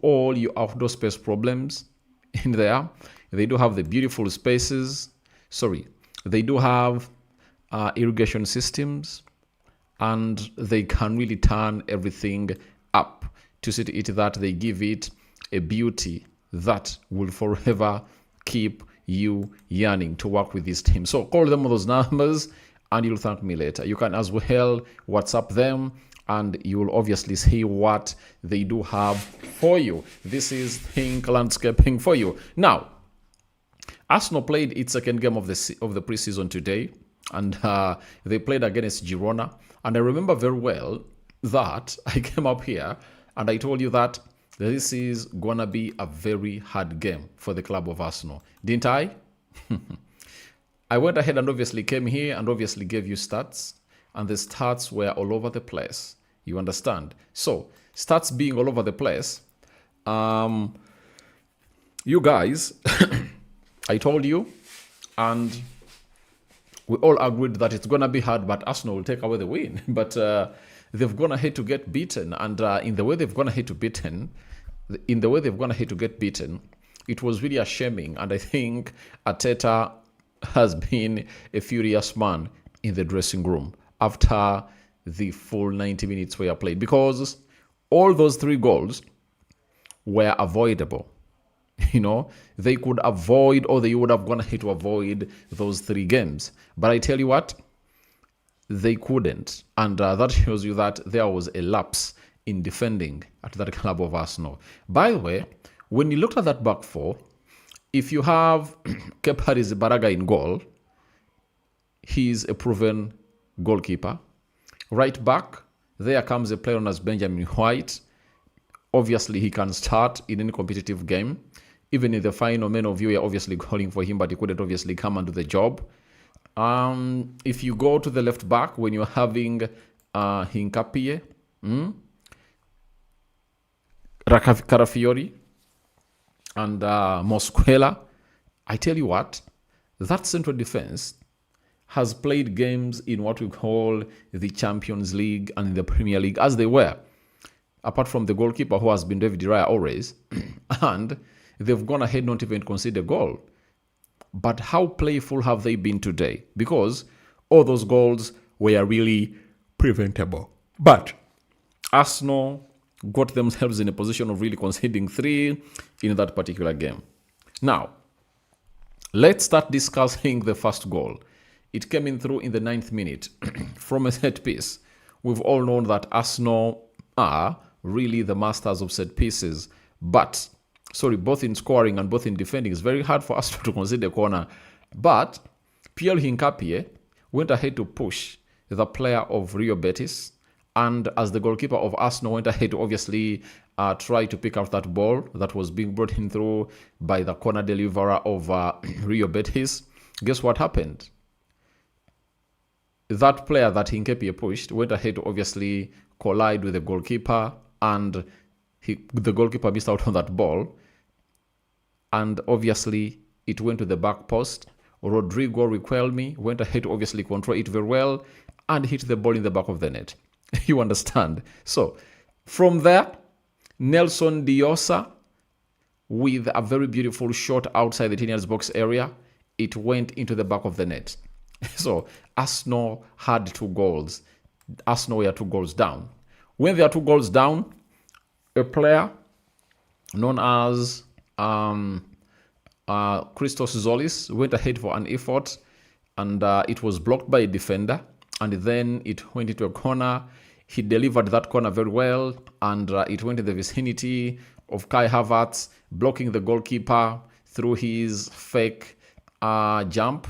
all your outdoor space problems in there. They do have the beautiful spaces. Sorry, they do have irrigation systems, and they can really turn everything up to see to it that they give it a beauty that will forever keep you yearning to work with this team. So call them on those numbers and you'll thank me later. You can as well WhatsApp them and you will obviously see what they do have for you. This is Think Landscaping for you. Now, Arsenal played its second game of the preseason today, and they played against Girona. And I remember very well that I came up here and I told you that this is going to be a very hard game for the club of Arsenal. Didn't I? I went ahead and obviously came here and obviously gave you stats. And the stats were all over the place. You understand? So, stats being all over the place, you guys, I told you, and we all agreed that it's going to be hard, but Arsenal will take away the win. But they've gone ahead to get beaten. And in the way they've gone ahead to get beaten, it was really shaming. And I think Arteta has been a furious man in the dressing room after the full 90 minutes were played, because all those 3 goals were avoidable. You know, they could avoid, or they would have gone ahead to avoid those 3 games. But I tell you what, they couldn't. And that shows you that there was a lapse in defending at that club of Arsenal. By the way, when you looked at that back 4, if you have Kepa Arrizabalaga in goal, he's a proven goalkeeper. Right back, there comes a player known as Benjamin White. Obviously, he can start in any competitive game. Even in the final, many of you are obviously calling for him, but he couldn't obviously come and do the job. If you go to the left back, when you're having Hincapie, Carafiori, and Mosquera, I tell you what, that central defense has played games in what we call the Champions League and in the Premier League, as they were, apart from the goalkeeper who has been David Raya always, and they've gone ahead not even concede a goal. But how playful have they been today? Because all those goals were really preventable. But Arsenal got themselves in a position of really conceding 3 in that particular game. Now, let's start discussing the first goal. It came in through in the 9th minute from a set piece. We've all known that Arsenal are really the masters of set pieces. But, both in scoring and both in defending, it's very hard for Arsenal to concede a corner. But Pierre Hincapie went ahead to push the player of Rio Betis. And as the goalkeeper of Arsenal went ahead to obviously try to pick out that ball that was being brought in through by the corner deliverer of Rio Betis, guess what happened? That player that Hincapie pushed went ahead to obviously collide with the goalkeeper, and the goalkeeper missed out on that ball. And obviously, it went to the back post. Rodrigo Riquelme went ahead to obviously control it very well and hit the ball in the back of the net. You understand? So, from there, Nelson Diosa with a very beautiful shot outside the 10 box area. It went into the back of the net. So, Arsenal had 2 goals. Arsenal were 2 goals down. When they are 2 goals down, a player known as Christos Zolis went ahead for an effort, and it was blocked by a defender, and then it went into a corner. He delivered that corner very well, and it went in the vicinity of Kai Havertz, blocking the goalkeeper through his fake jump,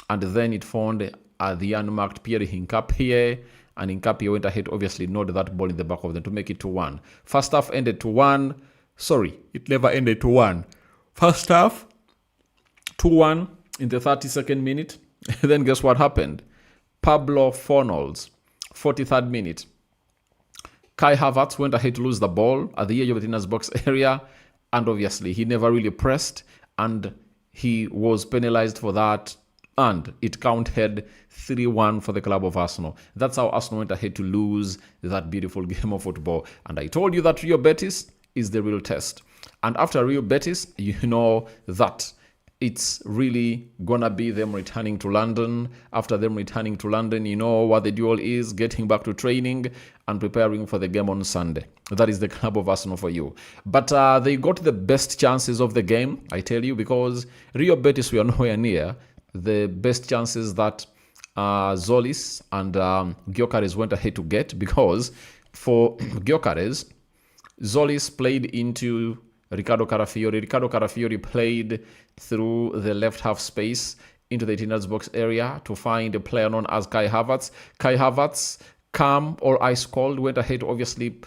and then it found the unmarked Pierre Hincapie, and Hincapie went ahead, obviously nodded that ball in the back of them to make it 2-1. First half ended 2-1. Sorry, it never ended 2-1. First half, 2-1 in the 32nd minute. Then guess what happened? Pablo Fornals, 43rd minute. Kai Havertz went ahead to lose the ball at the edge of the Tina's box area, and obviously he never really pressed, and he was penalized for that, and it counted 3-1 for the club of Arsenal. That's how Arsenal went ahead to lose that beautiful game of football. And I told you that Rio Betis, is the real test. And after Rio Betis, you know that it's really gonna be them returning to London. After them returning to London, you know what the duel is: getting back to training and preparing for the game on Sunday. That is the club of Arsenal for you. But they got the best chances of the game, I tell you, because Rio Betis were nowhere near the best chances that Zolis and Gyökeres went ahead to get, because for Gyökeres, Zolis played into Ricardo Carafiori. Ricardo Carafiori played through the left half space into the 18 box area to find a player known as Kai Havertz. Kai Havertz, calm or ice cold, went ahead to obviously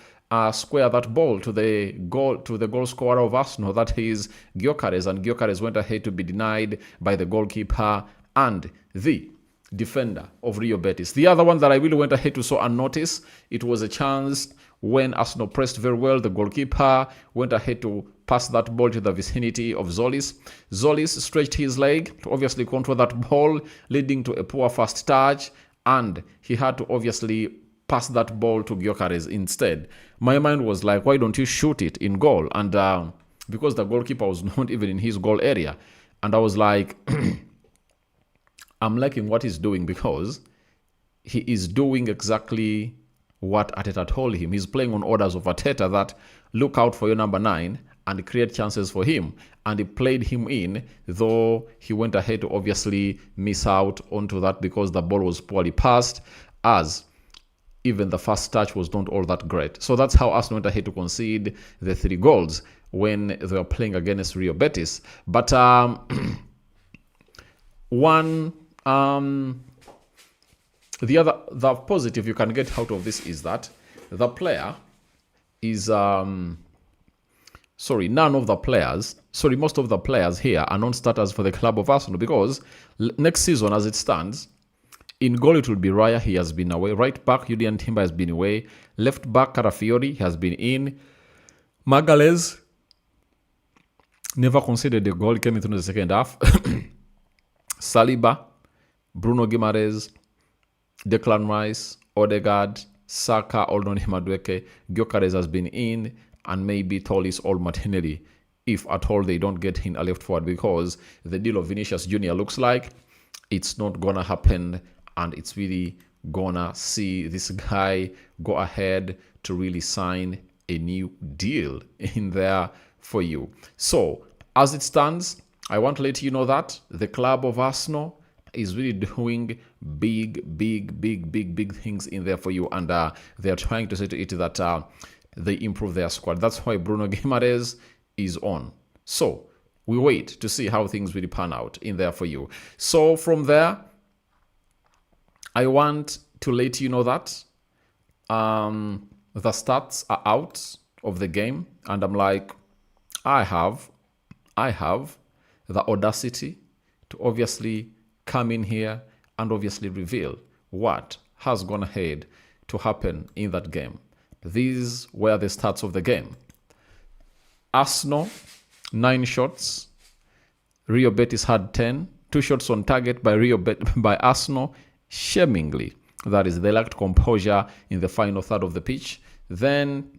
square that ball to the goal scorer of Arsenal, that is Gyökeres, and Gyökeres went ahead to be denied by the goalkeeper and the defender of Rio Betis. The other one that I really went ahead to saw and notice, it was a chance when Arsenal pressed very well. The goalkeeper went ahead to pass that ball to the vicinity of Zolis. Zolis stretched his leg to obviously control that ball, leading to a poor first touch, and he had to obviously pass that ball to Gyökeres instead. My mind was like, why don't you shoot it in goal? And because the goalkeeper was not even in his goal area. And I was like, I'm liking what he's doing, because he is doing exactly what Arteta told him. He's playing on orders of Arteta that look out for your number 9 and create chances for him. And he played him in, though he went ahead to obviously miss out onto that because the ball was poorly passed, as even the first touch was not all that great. So that's how Arsenal went ahead to concede the 3 goals when they were playing against Rio Betis. But the positive you can get out of this is that the player is most of the players here are non-starters for the club of Arsenal, because next season, as it stands, in goal it will be Raya. He has been away. Right back, Julian Timber has been away. Left back, Carafiori has been in. Magalhaes never conceded a goal, came into the second half. Saliba, Bruno Guimaraes, Declan Rice, Odegaard, Saka, Oldon Madueke, Gyökeres has been in, and maybe Tolisso or Martinelli, if at all they don't get in a left forward, because the deal of Vinicius Jr. looks like it's not gonna happen, and it's really gonna see this guy go ahead to really sign a new deal in there for you. So as it stands, I want to let you know that the club of Arsenal is really doing big things in there for you, and they're trying to say to it that they improve their squad. That's why Bruno Guimaraes is on. So we wait to see how things really pan out in there for you. So from there, I want to let you know that the stats are out of the game, and I'm like, I have the audacity to obviously come in here and obviously reveal what has gone ahead to happen in that game. These were the stats of the game. Arsenal, 9 shots. Rio Betis had 10. 2 shots on target by Arsenal, shamingly. That is, they lacked composure in the final third of the pitch. Then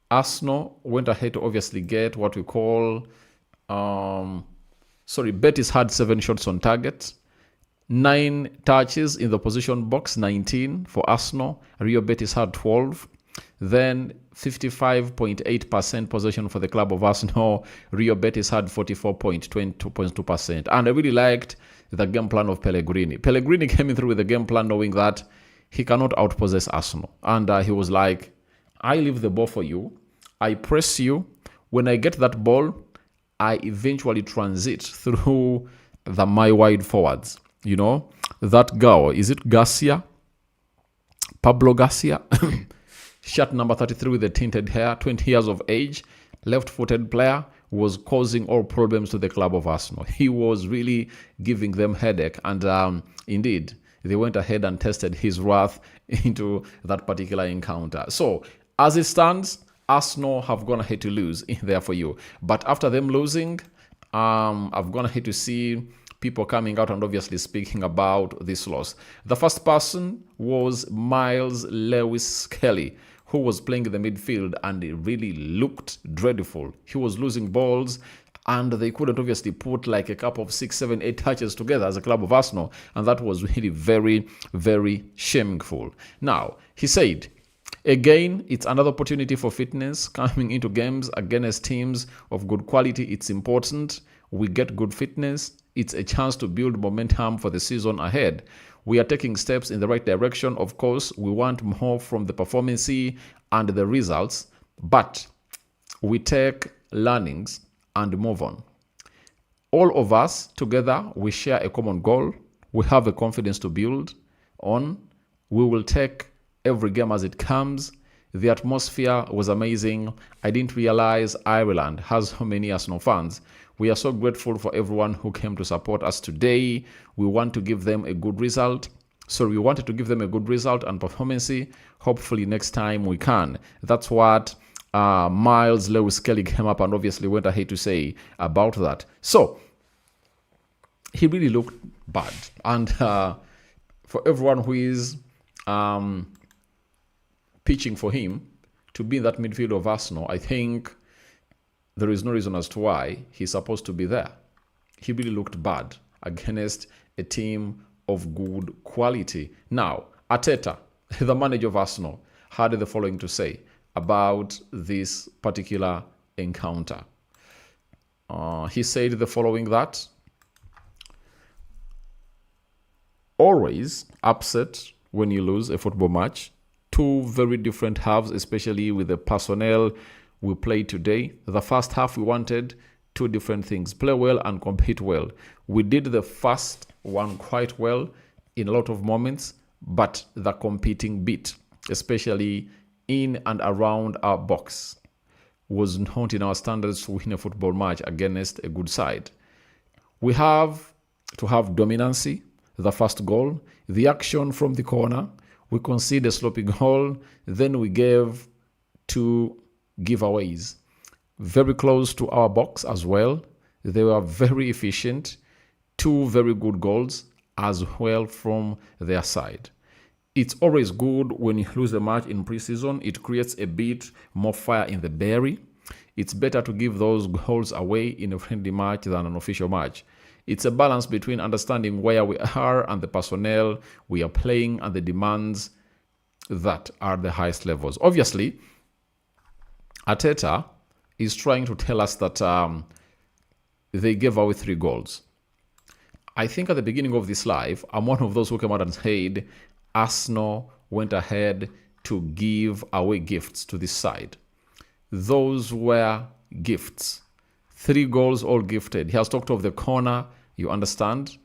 Arsenal went ahead to obviously get what we call Betis had 7 shots on target, 9 touches in the opposition box, 19 for Arsenal. Rio Betis had 12. Then 55.8% possession for the club of Arsenal. Rio Betis had 44.2%. And I really liked the game plan of Pellegrini. Pellegrini came in through with the game plan knowing that he cannot outpossess Arsenal. And he was like, I leave the ball for you. I press you. When I get that ball, I eventually transit through my wide forwards. You know, that girl, is it Garcia? Pablo Garcia? Shirt number 33 with the tinted hair, 20 years of age, left-footed player, was causing all problems to the club of Arsenal. He was really giving them headache, and indeed, they went ahead and tested his wrath into that particular encounter. So, as it stands, Arsenal have gone ahead to lose in there for you. But after them losing, I've gone ahead to see people coming out and obviously speaking about this loss. The first person was Miles Lewis Skelly, who was playing in the midfield, and it really looked dreadful. He was losing balls, and they couldn't obviously put like a couple of 6, 7, 8 touches together as a club of Arsenal, and that was really very, very shameful. Now, he said, again, it's another opportunity for fitness coming into games against teams of good quality. It's important we get good fitness. It's a chance to build momentum for the season ahead. We are taking steps in the right direction. Of course, we want more from the performance and the results, but we take learnings and move on. All of us together, we share a common goal. We have a confidence to build on. We will take every game as it comes. The atmosphere was amazing. I didn't realize Ireland has so many Arsenal fans. We are so grateful for everyone who came to support us today. We want to give them a good result. So we wanted to give them a good result and performance. Hopefully next time we can. That's what Miles Lewis Kelly came up and obviously went ahead to say about that. So he really looked bad. And for everyone who is pitching for him to be in that midfield of Arsenal, I think there is no reason as to why he's supposed to be there. He really looked bad against a team of good quality. Now, Arteta, the manager of Arsenal, had the following to say about this particular encounter. He said the following, that always upset when you lose a football match. Two very different halves, especially with the personnel we played today. The first half, we wanted two different things: play well and compete well. We did the first one quite well in a lot of moments, but the competing bit, especially in and around our box, was not in our standards to win a football match against a good side. We have to have dominancy. The first goal, the action from the corner, we conceded a sloppy goal, then we gave two giveaways very close to our box as well. They were very efficient. Two very good goals as well from their side. It's always good when you lose a match in preseason. It creates a bit more fire in the belly. It's better to give those goals away in a friendly match than an official match. It's a balance between understanding where we are and the personnel we are playing and the demands that are the highest levels. Obviously, Arteta is trying to tell us that they gave away 3 goals. I think at the beginning of this live, I'm one of those who came out and said Arsenal went ahead to give away gifts to this side. Those were gifts. 3 goals all gifted. He has talked of the corner, you understand,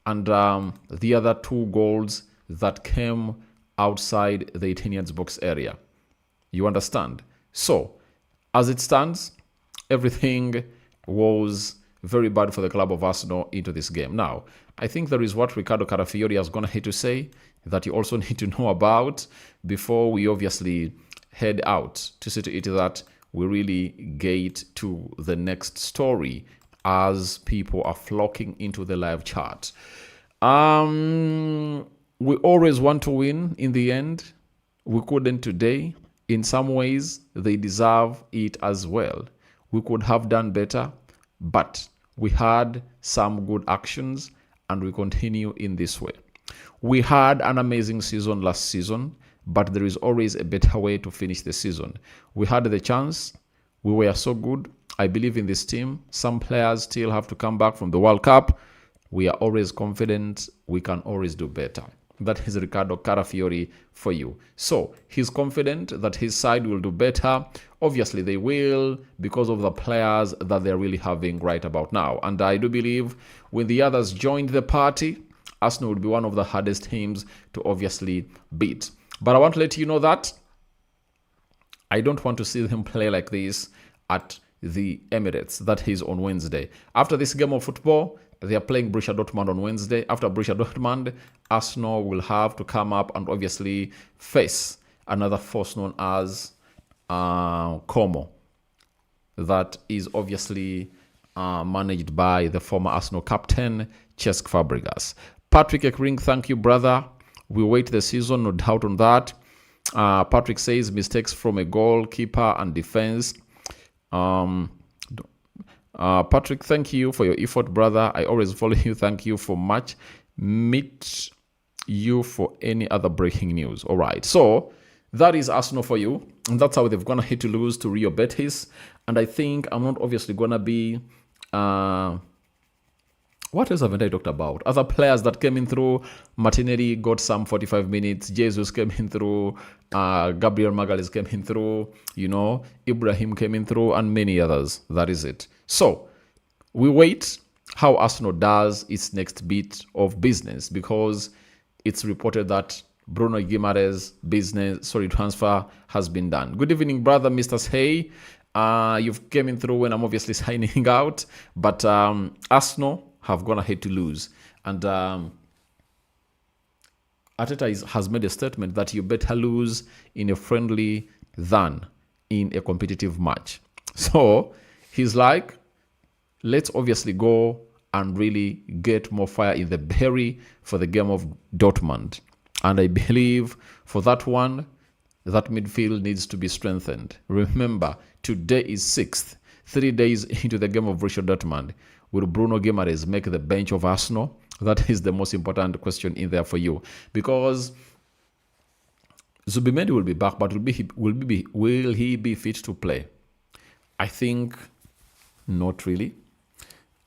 and the other 2 goals that came outside the 18 yards box area. You understand? So, as it stands, everything was very bad for the club of Arsenal into this game. Now, I think there is what Ricardo Carafiori has gone ahead to say that you also need to know about before we obviously head out to see to it that we really get to the next story as people are flocking into the live chat. We always want to win in the end. We couldn't today. In some ways, they deserve it as well. We could have done better, but we had some good actions and we continue in this way. We had an amazing season last season, but there is always a better way to finish the season. We had the chance. We were so good. I believe in this team. Some players still have to come back from the World Cup. We are always confident we can always do better. That is Ricardo Carafiori for you. So he's confident that his side will do better. Obviously, they will because of the players that they're really having right about now. And I do believe when the others joined the party, Arsenal will be one of the hardest teams to obviously beat. But I want to let you know that I don't want to see them play like this at the Emirates. That is on Wednesday. After this game of football, they are playing Borussia Dortmund on Wednesday. After Borussia Dortmund, Arsenal will have to come up and obviously face another force known as Como. That is obviously managed by the former Arsenal captain, Cesc Fabregas. Patrick Ekring, thank you, brother. We wait the season, no doubt on that. Patrick says mistakes from a goalkeeper and defense. Patrick, thank you for your effort, brother. I always follow you. Thank you for much. Meet you for any other breaking news. All right. So that is Arsenal for you. And that's how they've gone ahead to lose to Rio Betis. And I think I'm not obviously going to be... what else haven't I talked about? Other players that came in through. Martinelli got some 45 minutes. Jesus came in through. Gabriel Magalhaes came in through. Ibrahim came in through, and many others. That is it. So we wait how Arsenal does its next bit of business, because it's reported that Bruno Guimaraes' transfer has been done. Good evening, brother, Mr. Say. You've came in through when I'm obviously signing out, but Arsenal have gone ahead to lose. And Arteta has made a statement that you better lose in a friendly than in a competitive match. So he's like, let's obviously go and really get more fire in the belly for the game of Dortmund. And I believe for that one, that midfield needs to be strengthened. Remember, today is 6th, 3 days into the game of Borussia Dortmund. Will Bruno Guimaraes make the bench of Arsenal? That is the most important question in there for you. Because Zubimendi will be back, but will he be fit to play? I think not really.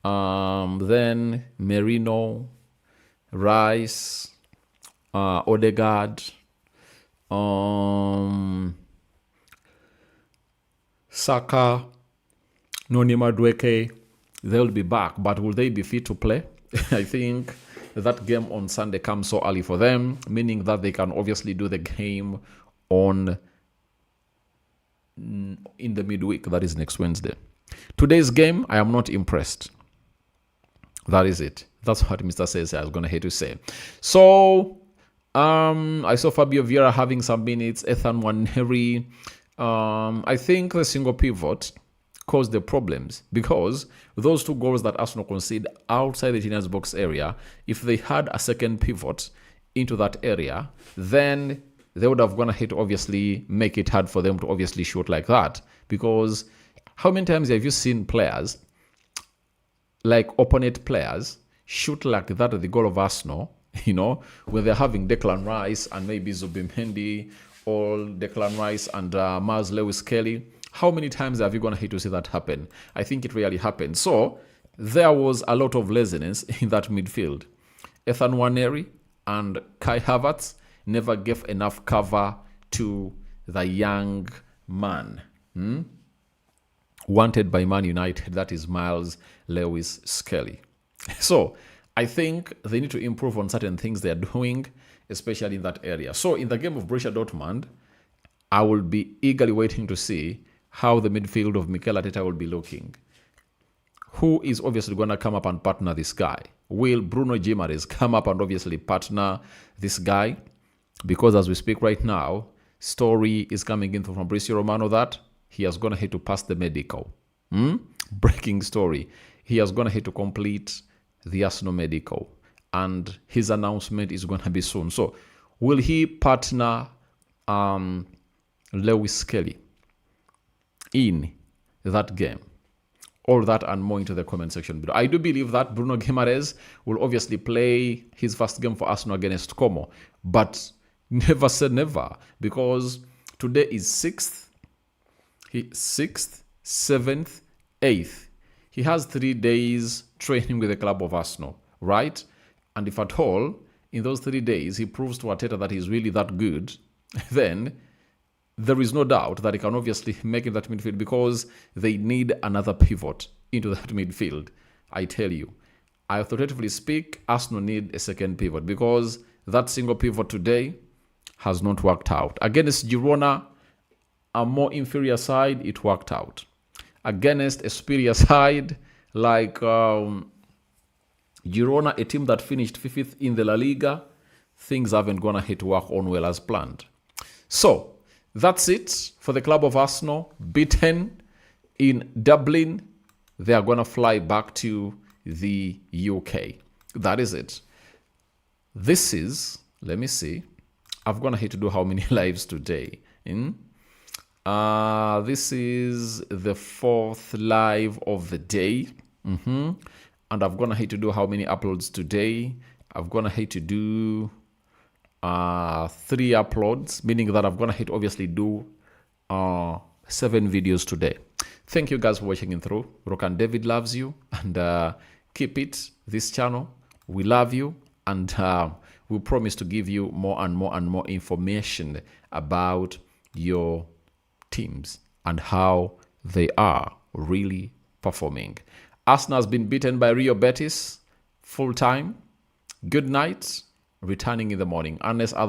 Then Merino, Rice, Odegaard, Saka, Noni Madueke, they'll be back, but will they be fit to play? I think that game on Sunday comes so early for them, meaning that they can obviously do the game in the midweek, that is next Wednesday. Today's game, I am not impressed. That is it. That's what Mr. says I was going to hate to say. So, I saw Fabio Vieira having some minutes, Ethan Nwaneri. I think the single pivot caused the problems, because those 2 goals that Arsenal conceded outside the Genius box area, if they had a second pivot into that area, then they would have gone ahead to obviously make it hard for them to obviously shoot like that. Because how many times have you seen players, like opponent players, shoot like that at the goal of Arsenal, when they're having Declan Rice and maybe Zubimendi, or Declan Rice and Miles Lewis-Kelly? How many times have you gone ahead to see that happen? I think it really happened. So there was a lot of laziness in that midfield. Ethan Nwaneri and Kai Havertz never gave enough cover to the young man wanted by Man United, that is Miles Lewis-Kelly. So I think they need to improve on certain things they are doing, especially in that area. So in the game of Borussia Dortmund, I will be eagerly waiting to see how the midfield of Mikel Arteta will be looking. Who is obviously going to come up and partner this guy? Will Bruno Guimaraes come up and obviously partner this guy? Because as we speak right now, story is coming in from Fabrizio Romano that he has gone ahead to pass the medical. Breaking story. He has gone ahead to complete the Arsenal medical. And his announcement is going to be soon. So will he partner Lewis-Kelly in that game? All that and more into the comment section below. I do believe that Bruno Guimaraes will obviously play his first game for Arsenal against Como, but never say never, because today is 6th, 7th, 8th. He has 3 days training with the club of Arsenal, right? And if at all, in those 3 days, he proves to Arteta that he's really that good, then there is no doubt that he can obviously make it that midfield, because they need another pivot into that midfield. I tell you, I authoritatively speak, Arsenal need a second pivot, because that single pivot today has not worked out. Against Girona, a more inferior side, it worked out. Against a superior side like Girona, a team that finished 5th in the La Liga, things haven't gone ahead to work on well as planned. So that's it for the club of Arsenal. Beaten in Dublin, they are going to fly back to the UK. That is it. This is, let me see, I've gone ahead to do how many lives today? This is the 4th live of the day. And I've gone ahead to do how many uploads today? I've gone ahead to do 3 uploads, meaning that I've gone ahead to obviously do 7 videos today. Thank you guys for watching it through. Rokani David loves you, and keep it this channel. We love you, and we promise to give you more and more and more information about your teams and how they are really performing. Arsenal has been beaten by Rio Betis full time. Good night. Returning in the morning, unless other